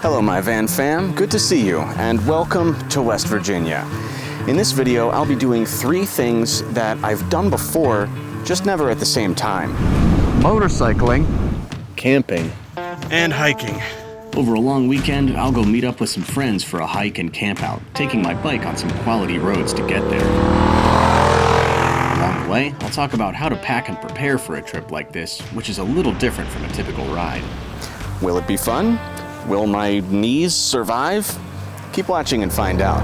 Hello my van fam, good to see you, and welcome to West Virginia. In this video, I'll be doing 3 things that I've done before, just never at the same time. Motorcycling, camping, and hiking. Over a long weekend, I'll go meet up with some friends for a hike and camp out, taking my bike on some quality roads to get there. Along the way, I'll talk about how to pack and prepare for a trip like this, which is a little different from a typical ride. Will it be fun? Will my knees survive? Keep watching and find out.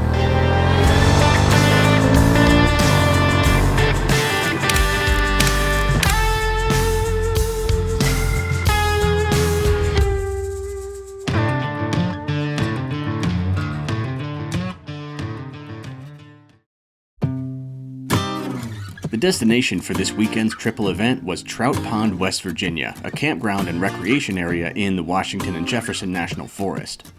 The destination for this weekend's triple event was Trout Pond, West Virginia, a campground and recreation area in the Washington and Jefferson National Forest.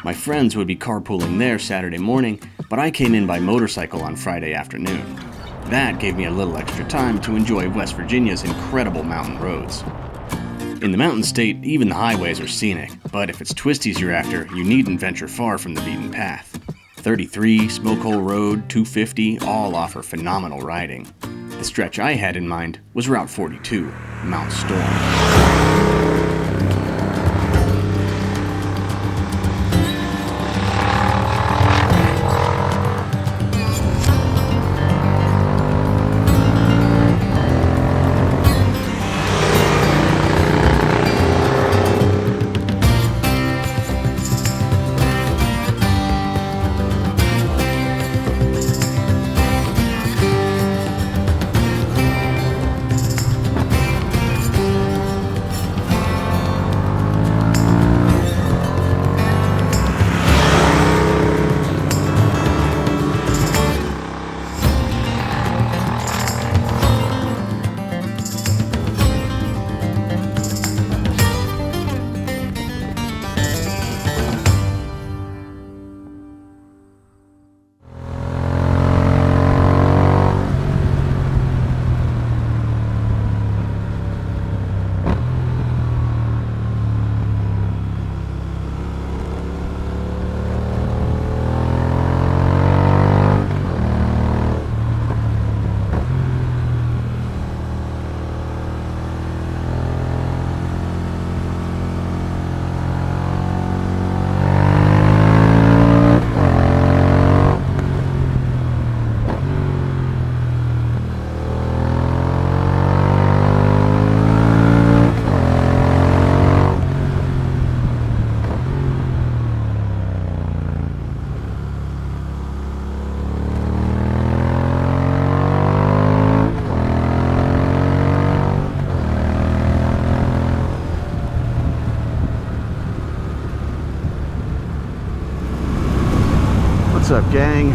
My friends would be carpooling there Saturday morning, but I came in by motorcycle on Friday afternoon. That gave me a little extra time to enjoy West Virginia's incredible mountain roads. In the mountain state, even the highways are scenic, but if it's twisties you're after, you needn't venture far from the beaten path. 33, Smoke Hole Road, 250 all offer phenomenal riding. The stretch I had in mind was Route 42, Mount Storm. What's up, gang?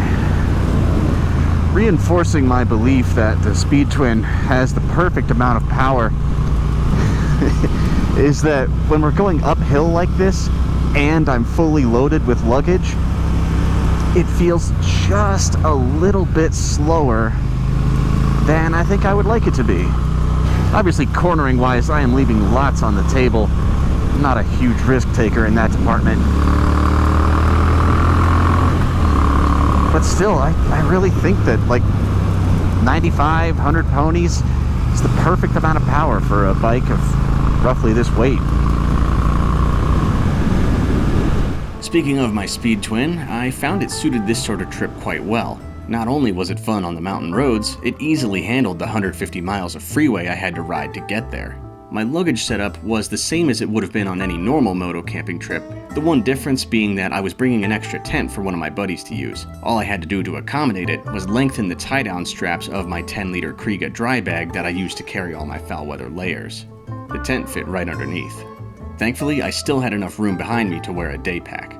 Reinforcing my belief that the Speed Twin has the perfect amount of power is that when we're going uphill like this and I'm fully loaded with luggage, it feels just a little bit slower than I think I would like it to be. Obviously, cornering wise, I am leaving lots on the table. I'm not a huge risk taker in that department. But still, I really think that like 95, 100 ponies is the perfect amount of power for a bike of roughly this weight. Speaking of my Speed Twin, I found it suited this sort of trip quite well. Not only was it fun on the mountain roads, it easily handled the 150 miles of freeway I had to ride to get there. My luggage setup was the same as it would have been on any normal motocamping trip, the one difference being that I was bringing an extra tent for one of my buddies to use. All I had to do to accommodate it was lengthen the tie-down straps of my 10-liter Kriega dry bag that I used to carry all my foul-weather layers. The tent fit right underneath. Thankfully, I still had enough room behind me to wear a day pack.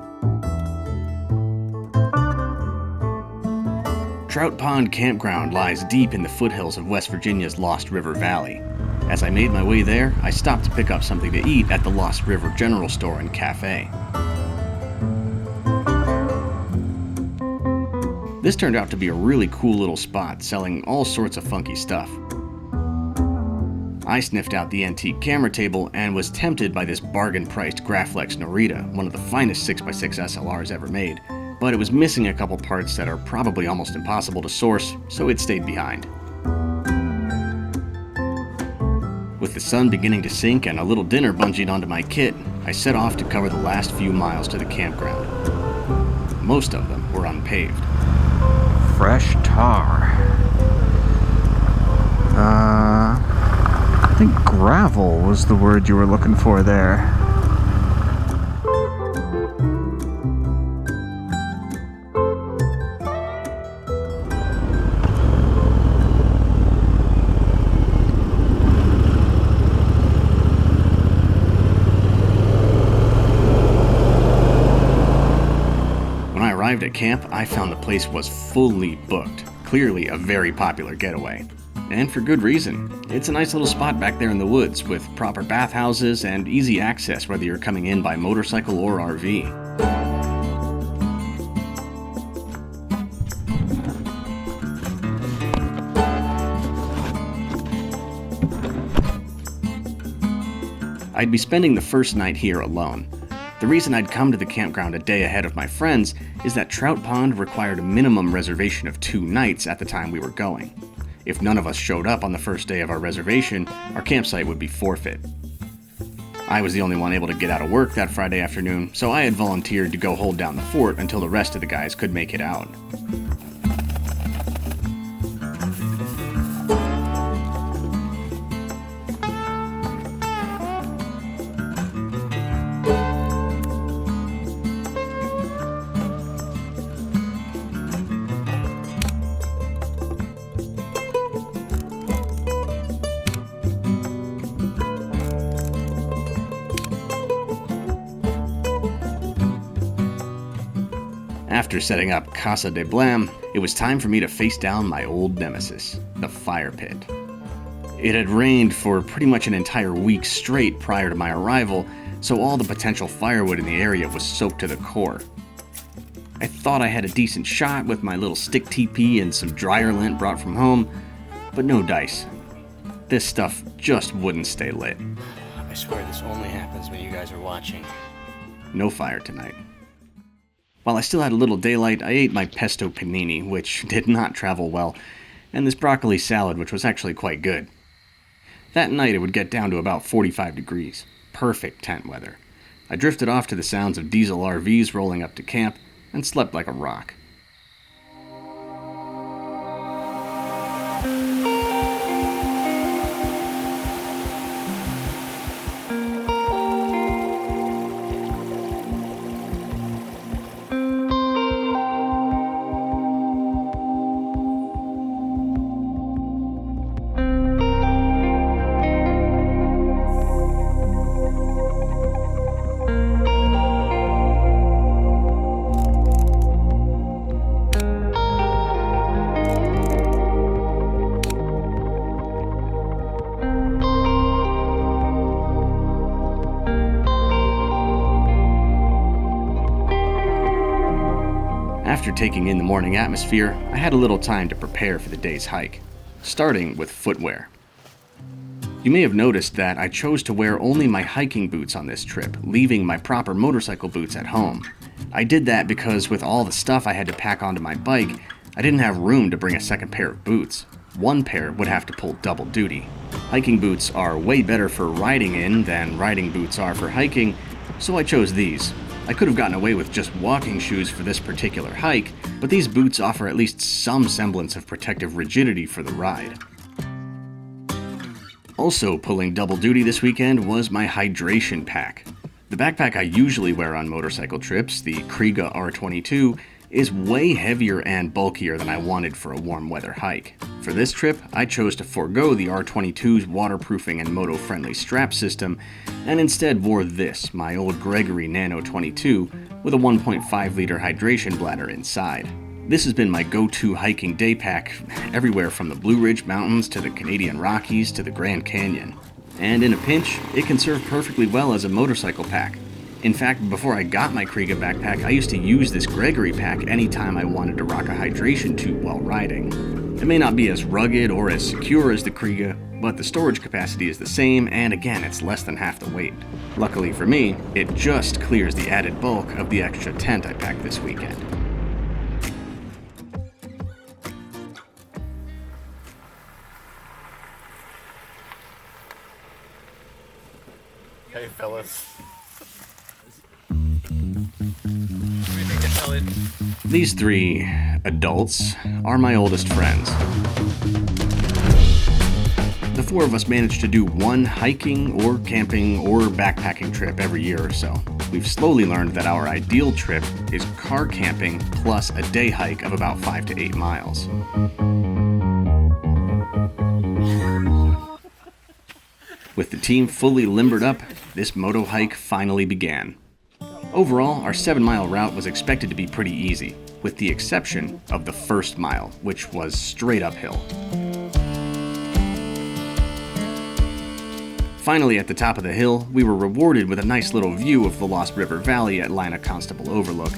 Trout Pond Campground lies deep in the foothills of West Virginia's Lost River Valley. As I made my way there, I stopped to pick up something to eat at the Lost River General Store and Cafe. This turned out to be a really cool little spot selling all sorts of funky stuff. I sniffed out the antique camera table and was tempted by this bargain-priced Graflex Norita, one of the finest 6x6 SLRs ever made, but it was missing a couple parts that are probably almost impossible to source, so it stayed behind. With the sun beginning to sink and a little dinner bungeed onto my kit, I set off to cover the last few miles to the campground. Most of them were unpaved. Fresh tar. I think gravel was the word you were looking for there. When I arrived at camp, I found the place was fully booked. Clearly a very popular getaway. And for good reason. It's a nice little spot back there in the woods with proper bathhouses and easy access whether you're coming in by motorcycle or RV. I'd be spending the first night here alone. The reason I'd come to the campground a day ahead of my friends is that Trout Pond required a minimum reservation of 2 nights at the time we were going. If none of us showed up on the first day of our reservation, our campsite would be forfeit. I was the only one able to get out of work that Friday afternoon, so I had volunteered to go hold down the fort until the rest of the guys could make it out. After setting up Casa de Blam, it was time for me to face down my old nemesis, the fire pit. It had rained for pretty much an entire week straight prior to my arrival, so all the potential firewood in the area was soaked to the core. I thought I had a decent shot with my little stick teepee and some dryer lint brought from home, but no dice. This stuff just wouldn't stay lit. I swear this only happens when you guys are watching. No fire tonight. While I still had a little daylight, I ate my pesto panini, which did not travel well, and this broccoli salad, which was actually quite good. That night it would get down to about 45 degrees. Perfect tent weather. I drifted off to the sounds of diesel RVs rolling up to camp and slept like a rock. After taking in the morning atmosphere, I had a little time to prepare for the day's hike, starting with footwear. You may have noticed that I chose to wear only my hiking boots on this trip, leaving my proper motorcycle boots at home. I did that because with all the stuff I had to pack onto my bike, I didn't have room to bring a second pair of boots. One pair would have to pull double duty. Hiking boots are way better for riding in than riding boots are for hiking, so I chose these. I could have gotten away with just walking shoes for this particular hike, but these boots offer at least some semblance of protective rigidity for the ride. Also pulling double duty this weekend was my hydration pack. The backpack I usually wear on motorcycle trips, the Kriega R22, is way heavier and bulkier than I wanted for a warm weather hike. For this trip, I chose to forego the R22's waterproofing and moto-friendly strap system, and instead wore this, my old Gregory Nano 22, with a 1.5 liter hydration bladder inside. This has been my go-to hiking day pack everywhere from the Blue Ridge Mountains to the Canadian Rockies to the Grand Canyon. And in a pinch, it can serve perfectly well as a motorcycle pack. In fact, before I got my Kriega backpack, I used to use this Gregory pack anytime I wanted to rock a hydration tube while riding. It may not be as rugged or as secure as the Kriega, but the storage capacity is the same, and again, it's less than half the weight. Luckily for me, it just clears the added bulk of the extra tent I packed this weekend. Hey, fellas. These three adults are my oldest friends. The four of us manage to do one hiking or camping or backpacking trip every year or so. We've slowly learned that our ideal trip is car camping plus a day hike of about 5 to 8 miles. With the team fully limbered up, this moto hike finally began. Overall, our 7-mile route was expected to be pretty easy, with the exception of the first mile, which was straight uphill. Finally, at the top of the hill, we were rewarded with a nice little view of the Lost River Valley at Lina Constable Overlook,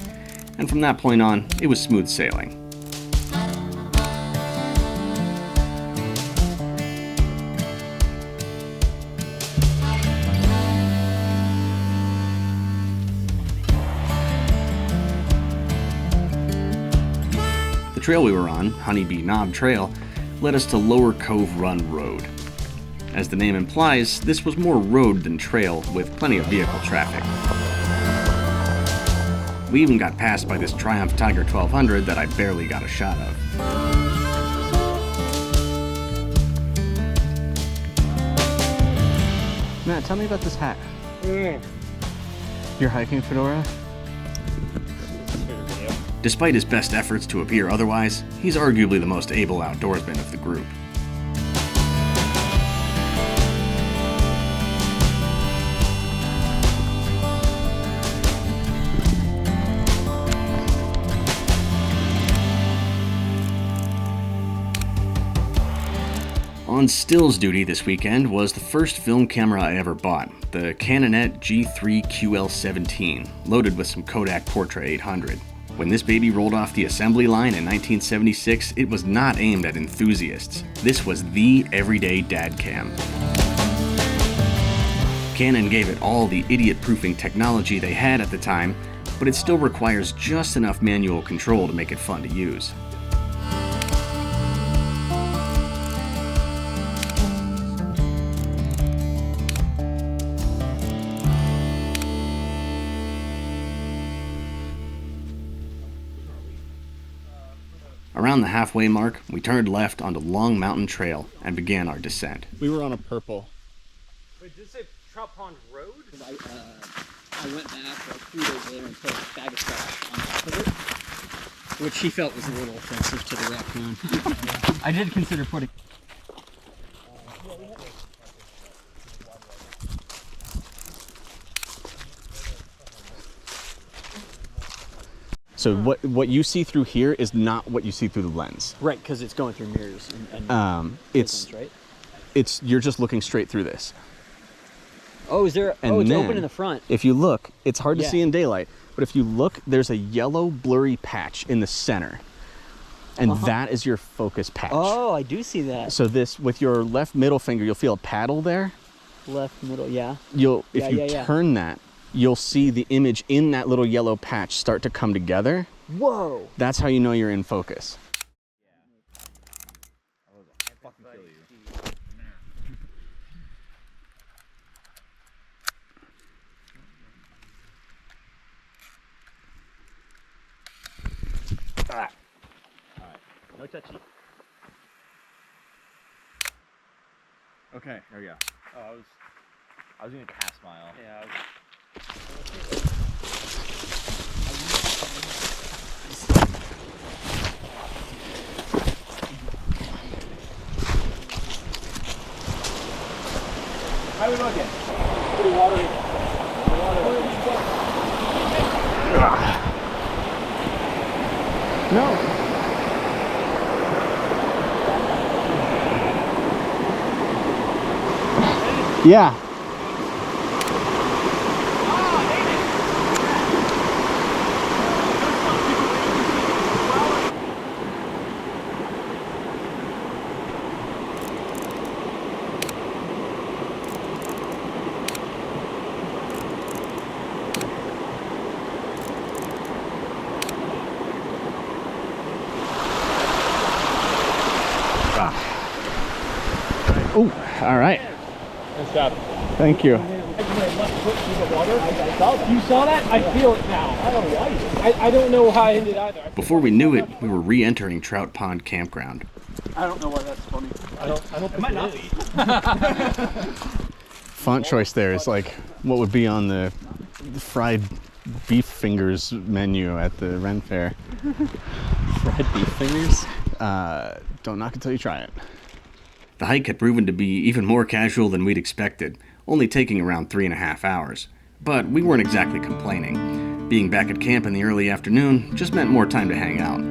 and from that point on, it was smooth sailing. The trail we were on, Honeybee Knob Trail, led us to Lower Cove Run Road. As the name implies, this was more road than trail, with plenty of vehicle traffic. We even got passed by this Triumph Tiger 1200 that I barely got a shot of. Matt, tell me about this hat. Your hiking fedora? Despite his best efforts to appear otherwise, he's arguably the most able outdoorsman of the group. On stills duty this weekend was the first film camera I ever bought, the Canonet G3 QL17, loaded with some Kodak Portra 800. When this baby rolled off the assembly line in 1976, it was not aimed at enthusiasts. This was the everyday dad cam. Canon gave it all the idiot-proofing technology they had at the time, but it still requires just enough manual control to make it fun to use. Around the halfway mark, we turned left onto Long Mountain Trail and began our descent. We were on a purple. Wait, did it say Trout Pond Road? I went back like 3 days later and put a bag of trash on top of it, which she felt was a little offensive to the raccoon. I did consider putting... So what you see through here is not what you see through the lens. Right, because it's going through mirrors and It's right? you're just looking straight through this. Oh, is there... And it's then, open in the front. If you look, it's hard to Yeah. see in daylight, but if you look, there's a yellow blurry patch in the center. And that is your focus patch. Oh, I do see that. So this, with your left middle finger, you'll feel a paddle there. Left, middle, yeah. If you turn that, you'll see the image in that little yellow patch start to come together. Whoa! That's how you know you're in focus. Alright. No touchy. Okay, there we go. Oh, I was doing like a half smile. Yeah, How are we looking? Pretty watery. No. Yeah. All right. Nice job. Thank you. You saw that? I feel it now. I don't know why. I don't know how I ended either. Before we knew it, we were re-entering Trout Pond Campground. I don't know why that's funny. I don't it might not be. Font choice there is like what would be on the fried beef fingers menu at the Ren Fair. Fried beef fingers? Don't knock until you try it. The hike had proven to be even more casual than we'd expected, only taking around 3.5 hours. But we weren't exactly complaining. Being back at camp in the early afternoon just meant more time to hang out.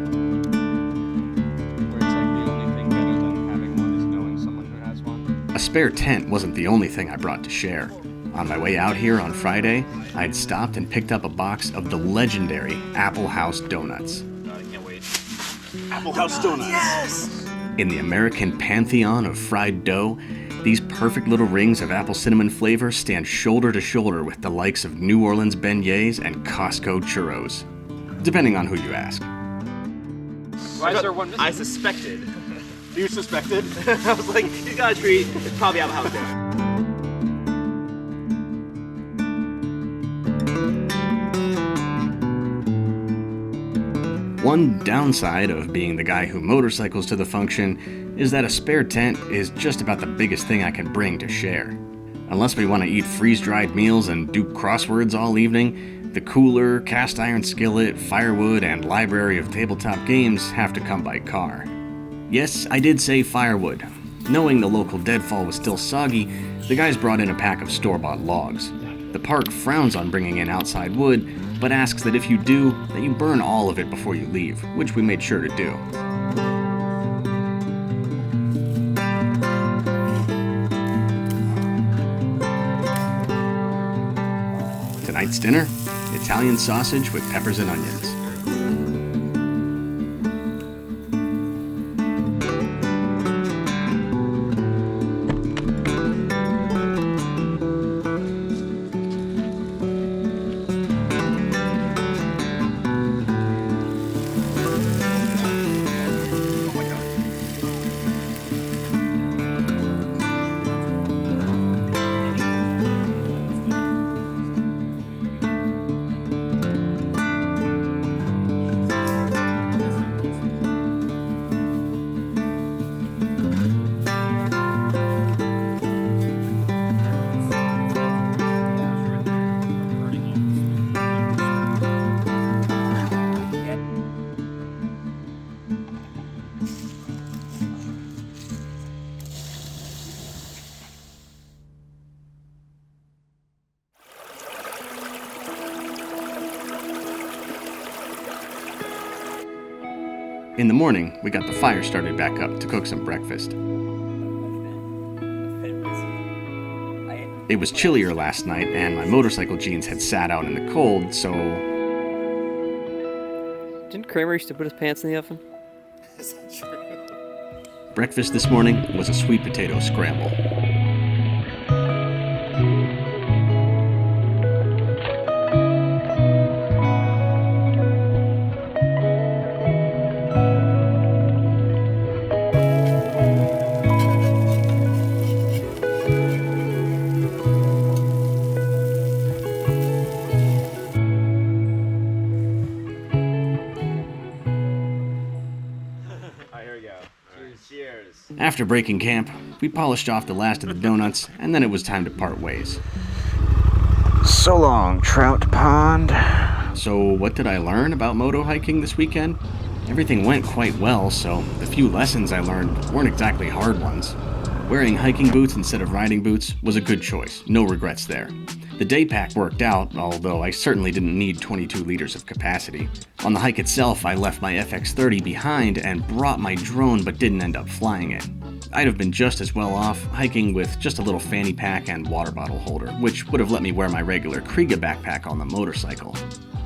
Where it's like the only thing better than having one is knowing someone who has one. A spare tent wasn't the only thing I brought to share. On my way out here on Friday, I'd stopped and picked up a box of the legendary Apple House Donuts. I can't wait. Apple House Donuts! Yes! In the American pantheon of fried dough, these perfect little rings of apple cinnamon flavor stand shoulder to shoulder with the likes of New Orleans beignets and Costco churros, depending on who you ask. Why is there one missing? I suspected. You suspected? I was like, you gotta treat. It's probably Apple House Donut. One downside of being the guy who motorcycles to the function is that a spare tent is just about the biggest thing I can bring to share. Unless we want to eat freeze-dried meals and do crosswords all evening, the cooler, cast iron skillet, firewood, and library of tabletop games have to come by car. Yes, I did say firewood. Knowing the local deadfall was still soggy, the guys brought in a pack of store-bought logs. The park frowns on bringing in outside wood, but asks that if you do, that you burn all of it before you leave, which we made sure to do. Tonight's dinner, Italian sausage with peppers and onions. In the morning, we got the fire started back up to cook some breakfast. It was chillier last night, and my motorcycle jeans had sat out in the cold, so... Didn't Kramer used to put his pants in the oven? Breakfast this morning was a sweet potato scramble. After breaking camp, we polished off the last of the donuts, and then it was time to part ways. So long, Trout Pond. So what did I learn about moto hiking this weekend? Everything went quite well, so the few lessons I learned weren't exactly hard ones. Wearing hiking boots instead of riding boots was a good choice, no regrets there. The day pack worked out, although I certainly didn't need 22 liters of capacity. On the hike itself, I left my FX30 behind and brought my drone but didn't end up flying it. I'd have been just as well off hiking with just a little fanny pack and water bottle holder, which would have let me wear my regular Kriega backpack on the motorcycle.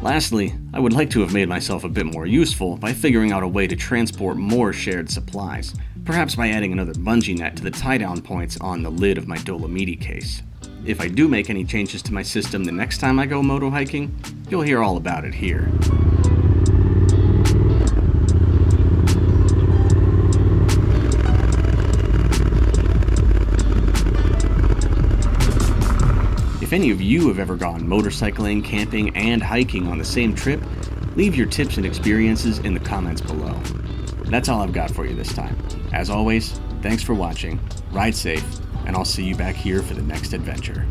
Lastly, I would like to have made myself a bit more useful by figuring out a way to transport more shared supplies, perhaps by adding another bungee net to the tie-down points on the lid of my Dolomiti case. If I do make any changes to my system the next time I go moto hiking, you'll hear all about it here. If any of you have ever gone motorcycling, camping, and hiking on the same trip, leave your tips and experiences in the comments below. That's all I've got for you this time. As always, thanks for watching, ride safe, and I'll see you back here for the next adventure.